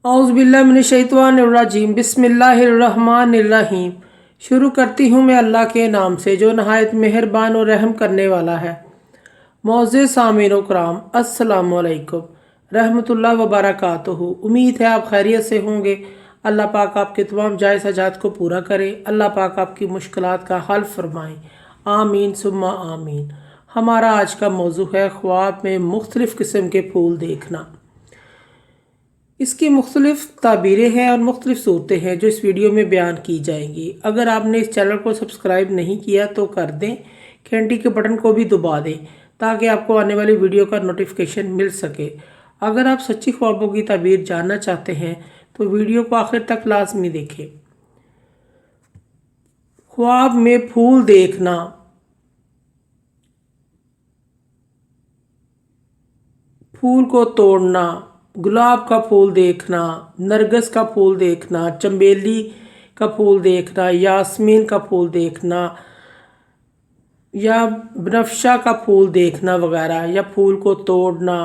औज़ुबिल्लाहिमिनश्शैतानिर्रजीम बिस्मिल्लाहिर्रहमानिर्रहीम। शुरू करती हूँ मैं अल्लाह के नाम से जो नहायत मेहरबान और रहम करने वाला है। मोअज़्ज़िज़ सामीन कराम, अस्सलामु अलैकुम रहमतुल्लाह व बरकातुहू। उम्मीद है आप खैरियत से होंगे। अल्लाह पाक आपके तमाम जायज़ हाजात को पूरा करे। अल्लाह पाक आपकी मुश्किलात का हल फरमाए। आमीन सुम्मा आमीन। हमारा आज का मौजू है ख्वाब में मुख्तलिफ़ किस्म के फूल देखना। इसकी मुख्तलिफ़ ताबीरें हैं और मुख्तलिफ़ सूरतें हैं जो इस वीडियो में बयान की जाएंगी। अगर आपने इस चैनल को सब्सक्राइब नहीं किया तो कर दें, घंटी के बटन को भी दबा दें ताकि आपको आने वाली वीडियो का नोटिफिकेशन मिल सके। अगर आप सच्ची ख्वाबों की ताबीर जानना चाहते हैं तो वीडियो को आखिर तक लाजमी देखें। ख्वाब में फूल देखना, फूल को तोड़ना, गुलाब का फूल देखना, नरगिस का फूल देखना, चमेली का फूल देखना, यास्मीन का फूल देखना या बनफशा का फूल देखना वगैरह, या फूल को तोड़ना,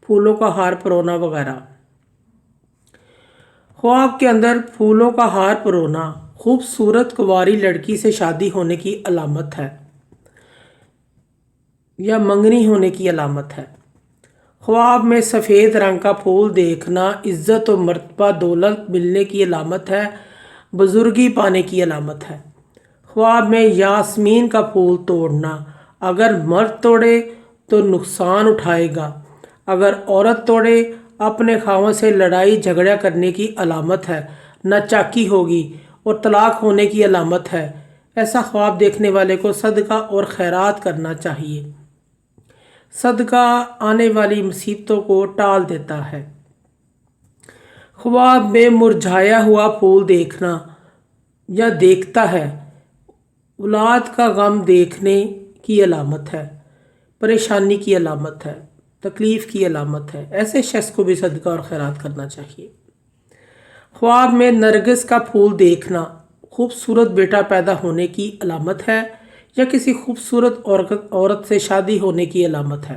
फूलों का हार परोना वगैरह। ख्वाब के अंदर फूलों का हार परोना खूबसूरत कुंवारी लड़की से शादी होने की अलामत है या मंगनी होने की अलामत है। ख्वाब में सफ़ेद रंग का फूल देखना इज़्ज़त और मर्तबा दौलत मिलने की अलामत है, बुजुर्गी पाने की अलामत है। ख्वाब में यास्मीन का फूल तोड़ना, अगर मर्द तोड़े तो नुकसान उठाएगा, अगर औरत तोड़े अपने खावों से लड़ाई झगड़ा करने की अलामत है, नाचाकी होगी और तलाक होने की अलामत है। ऐसा ख्वाब देखने वाले को सदका और खैरात करना चाहिए। सदका आने वाली मुसीबतों को टाल देता है। ख्वाब में मुरझाया हुआ फूल देखना या देखता है औलाद का गम देखने की अलामत है, परेशानी की अलामत है, तकलीफ़ की अलामत है। ऐसे शख्स को भी सदका और खैरात करना चाहिए। ख्वाब में नरगिस का फूल देखना खूबसूरत बेटा पैदा होने की अलामत है या किसी खूबसूरत औरत से शादी होने की अलामत है।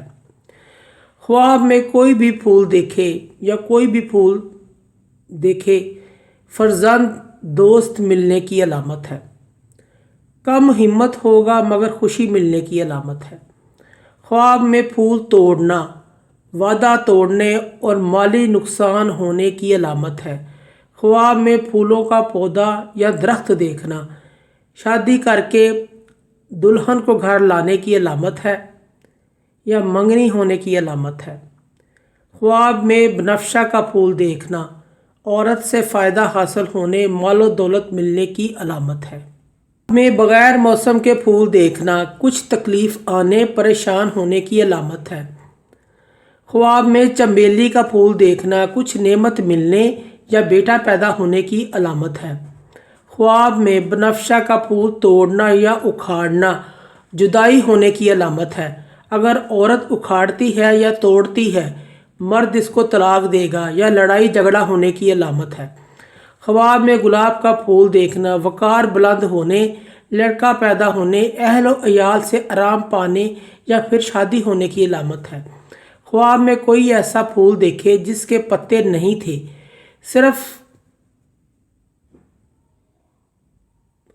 ख्वाब में कोई भी फूल देखे या कोई भी फूल देखे फर्जंद दोस्त मिलने की अलामत है। कम हिम्मत होगा मगर खुशी मिलने की अलामत है। ख्वाब में फूल तोड़ना वादा तोड़ने और माली नुकसान होने की अलामत है। ख्वाब में फूलों का पौधा या दरख्त देखना शादी करके दुल्हन को घर लाने की अलामत है या मंगनी होने की अलामत है। ख्वाब में बनफशा का फूल देखना औरत से फ़ायदा हासिल होने मालो दौलत मिलने की अलामत है। में बग़ैर मौसम के फूल देखना कुछ तकलीफ़ आने परेशान होने की अलामत है। ख्वाब में चमेली का फूल देखना कुछ नेमत मिलने या बेटा पैदा होने की अलामत है। ख्वाब में बनफशा का फूल तोड़ना या उखाड़ना जुदाई होने की अलामत है। अगर औरत उखाड़ती है या तोड़ती है मर्द इसको तलाक देगा या लड़ाई झगड़ा होने की अलामत है। ख्वाब में गुलाब का फूल देखना वक़ार बुलंद होने, लड़का पैदा होने, अहल व अयाल से आराम पाने या फिर शादी होने की अलामत है। ख्वाब में कोई ऐसा फूल देखे जिसके पत्ते नहीं थे, सिर्फ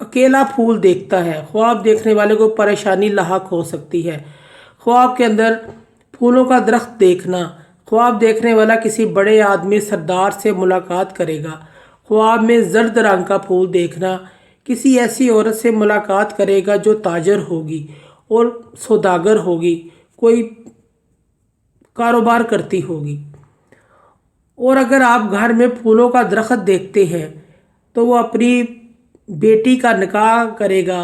अकेला फूल देखता है। ख्वाब देखने वाले को परेशानी लाहक हो सकती है। ख्वाब के अंदर फूलों का दरख्त देखना, ख्वाब देखने वाला किसी बड़े आदमी सरदार से मुलाकात करेगा। ख्वाब में जर्द रंग का फूल देखना किसी ऐसी औरत से मुलाकात करेगा जो ताजर होगी और सौदागर होगी, कोई कारोबार करती होगी। और अगर आप घर में फूलों का दरख्त देखते हैं तो वो अपनी बेटी का निकाह करेगा।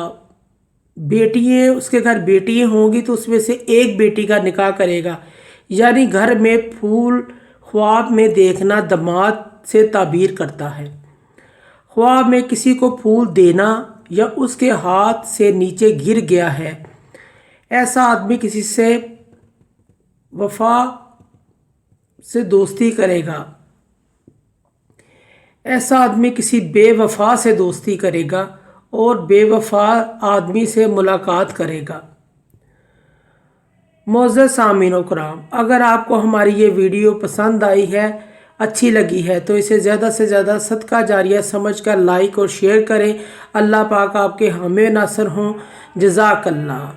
बेटियाँ उसके घर बेटियाँ होंगी तो उसमें से एक बेटी का निकाह करेगा। यानी घर में फूल ख्वाब में देखना दामाद से ताबीर करता है। ख्वाब में किसी को फूल देना या उसके हाथ से नीचे गिर गया है, ऐसा आदमी किसी से वफा से दोस्ती करेगा। ऐसा आदमी किसी बेवफा से दोस्ती करेगा और बेवफा आदमी से मुलाकात करेगा। मोअज़्ज़ज़ सामीन कराम, अगर आपको हमारी ये वीडियो पसंद आई है, اچھی لگی ہے تو اسے زیادہ سے زیادہ صدقہ جاریہ سمجھ کر لائک اور شیئر کریں۔ اللہ پاک آپ کے حامی ناصر ہوں۔ جزاک اللہ۔